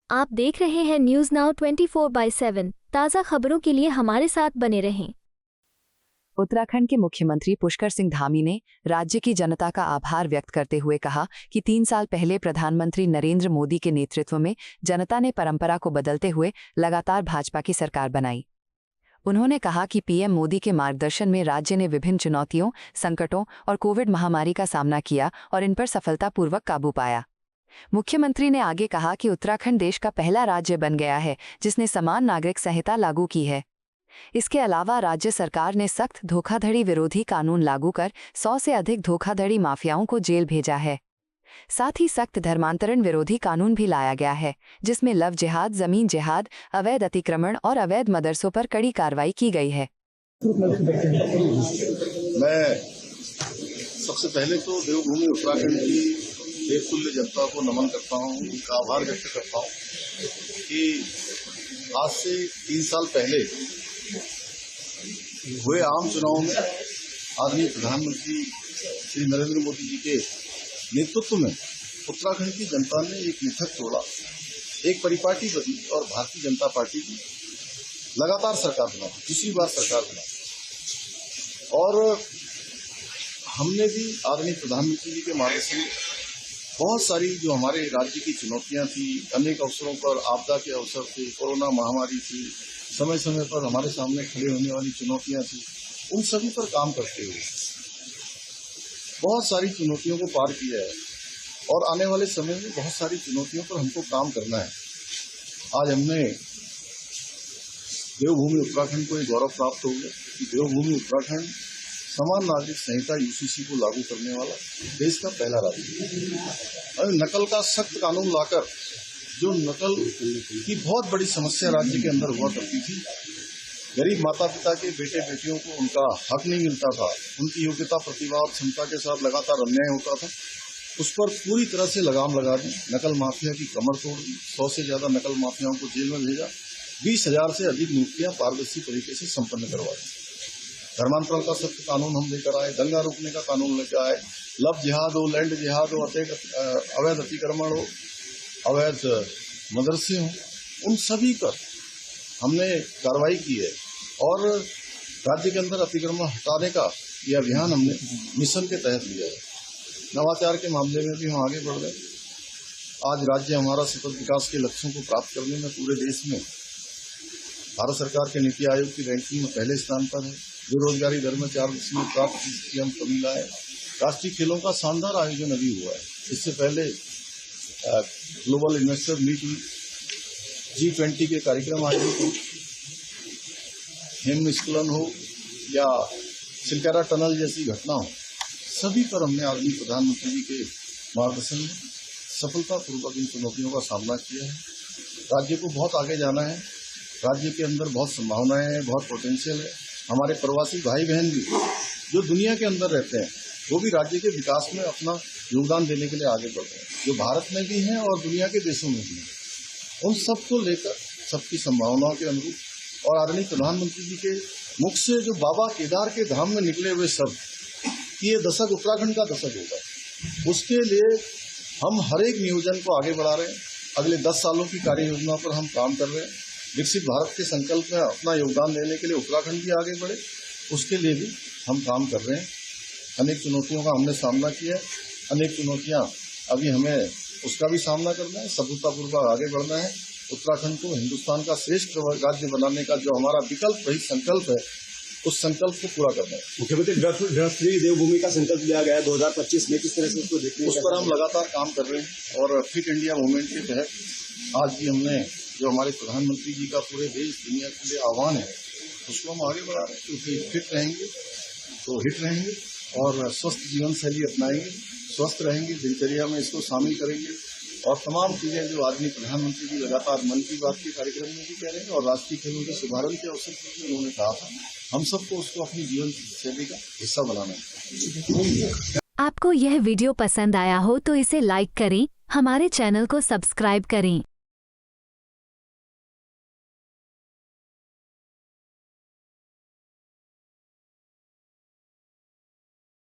आप देख रहे हैं न्यूज़ नाउ 24/7 ताज़ा खबरों के लिए हमारे साथ बने रहें। उत्तराखंड के मुख्यमंत्री पुष्कर सिंह धामी ने राज्य की जनता का आभार व्यक्त करते हुए कहा कि 3 साल पहले प्रधानमंत्री नरेंद्र मोदी के नेतृत्व में जनता ने परंपरा को बदलते हुए लगातार भाजपा की सरकार बनाई। उन्होंने कहा कि पीएम मोदी के मार्गदर्शन में राज्य ने विभिन्न चुनौतियों, संकटों और कोविड महामारी का सामना किया और इन पर सफलतापूर्वक काबू पाया। मुख्यमंत्री ने आगे कहा कि उत्तराखंड देश का पहला राज्य बन गया है जिसने समान नागरिक संहिता लागू की है। इसके अलावा राज्य सरकार ने सख्त धोखाधड़ी विरोधी कानून लागू कर 100 से अधिक धोखाधड़ी माफियाओं को जेल भेजा है। साथ ही सख्त धर्मांतरण विरोधी कानून भी लाया गया है, जिसमें लव जिहाद, जमीन जिहाद, अवैध अतिक्रमण और अवैध मदरसों पर कड़ी कार्रवाई की गई है। मैं सबसे पहले तो देवभूमि उत्तराखंड की देवतुल्य जनता को नमन करता हूँ, उनका आभार व्यक्त करता हूँ कि आज से 3 साल पहले हुए आम चुनाव में आदरणीय प्रधानमंत्री श्री नरेंद्र मोदी जी के नेतृत्व में उत्तराखंड की जनता ने एक मिथक तोड़ा, एक परिपाटी बनी और भारतीय जनता पार्टी की लगातार सरकार बना, दूसरी बार सरकार बना। और हमने भी आदरणीय प्रधानमंत्री जी के मार्गदर्शन में बहुत सारी जो हमारे राज्य की चुनौतियां थी, अनेक अवसरों पर आपदा के अवसर थे, कोरोना महामारी थी, समय समय पर हमारे सामने खड़े होने वाली चुनौतियां थी, उन सभी पर काम करते हुए बहुत सारी चुनौतियों को पार किया है और आने वाले समय में बहुत सारी चुनौतियों पर हमको काम करना है। आज हमने देवभूमि उत्तराखंड को एक गौरव प्राप्त हो गया कि देवभूमि उत्तराखंड समान नागरिक संहिता यूसीसी को लागू करने वाला देश का पहला राज्य है। नकल का सख्त कानून लाकर जो नकल की बहुत बड़ी समस्या राज्य के अंदर हुआ करती थी, गरीब माता पिता के बेटे बेटियों को उनका हक नहीं मिलता था, उनकी योग्यता, प्रतिभा और क्षमता के साथ लगातार अन्याय होता था, उस पर पूरी तरह से लगाम लगा दी। नकल माफिया की कमर तोड़ दी, 100 से ज्यादा नकल माफियाओं को जेल में भेजा, 20,000 से अधिक नियुक्तियां पारदर्शी तरीके से संपन्न करवा दी। धर्मांतरण का सख्त कानून हम लेकर आए, दंगा रोकने का कानून लेकर आए, लव जिहाद हो, लैंड जिहाद हो, अवैध अतिक्रमण हो, अवैध मदरसे हो, उन सभी पर हमने कार्रवाई की है और राज्य के अंदर अतिक्रमण हटाने का यह अभियान हमने मिशन के तहत लिया है। नवाचार के मामले में भी हम आगे बढ़ रहे हैं। आज राज्य हमारा सतत विकास के लक्ष्यों को प्राप्त करने में पूरे देश में भारत सरकार के नीति आयोग की रैंकिंग में पहले स्थान पर है। बेरोजगारी दर में 4.4% हम कमी लाए। राष्ट्रीय खेलों का शानदार आयोजन अभी हुआ है। इससे पहले ग्लोबल इन्वेस्टर मीट हुई, G20 के कार्यक्रम आयोजित हुए, हिमस्खलन हो या चिलकारा टनल जैसी घटना हो, सभी पर हमने आदरणीय प्रधानमंत्री जी के मार्गदर्शन में सफलतापूर्वक इन चुनौतियों का सामना किया है। राज्य को बहुत आगे जाना है, राज्य के अंदर बहुत संभावनाएं हैं, बहुत पोटेंशियल है। हमारे प्रवासी भाई बहन भी जो दुनिया के अंदर रहते हैं, वो भी राज्य के विकास में अपना योगदान देने के लिए आगे बढ़ रहे हैं, जो भारत में भी हैं और दुनिया के देशों में भी हैं। उन सबको लेकर सबकी संभावनाओं के अनुरूप और आदरणीय प्रधानमंत्री जी के मुख से जो बाबा केदार के धाम में निकले हुए शब्द कि ये दशक उत्तराखंड का दशक होगा, उसके लिए हम हर एक नियोजन को आगे बढ़ा रहे हैं। अगले 10 सालों की कार्य योजना पर हम काम कर रहे हैं। विकसित भारत के संकल्प में अपना योगदान देने के लिए उत्तराखंड भी आगे बढ़े, उसके लिए भी हम काम कर रहे हैं। अनेक चुनौतियों का हमने सामना किया है, अनेक चुनौतियां अभी हमें उसका भी सामना करना है, सफलतापूर्वक आगे बढ़ना है। उत्तराखंड को हिंदुस्तान का श्रेष्ठ राज्य बनाने का जो हमारा विकल्प रहित संकल्प है, उस संकल्प को पूरा करना है। मुख्यमंत्री ड्रग फ्री देवभूमि का संकल्प लिया गया है 2025 में, किस तरह से उसको देखते हैं? उस पर हम लगातार काम कर रहे हैं और फिट इंडिया मूवमेंट के तहत आज भी हमने जो हमारे प्रधानमंत्री जी का पूरे देश दुनिया के लिए आह्वान है, उसको हम आगे बढ़ा रहे हैं। क्योंकि फिट रहेंगे तो हिट रहेंगे और स्वस्थ जीवन शैली अपनाएंगे, स्वस्थ रहेंगे, दिनचर्या में इसको शामिल करेंगे और तमाम चीजें जो आदरणीय प्रधानमंत्री जी लगातार मन की बात के कार्यक्रम में भी कह रहे हैं और राष्ट्रीय खेलों के शुभारंभ के अवसर पर भी उन्होंने कहा था, हम सबको उसको अपनी जीवन शैली का हिस्सा बनाना है। आपको यह वीडियो पसंद आया हो तो इसे लाइक करें, हमारे चैनल को सब्सक्राइब करें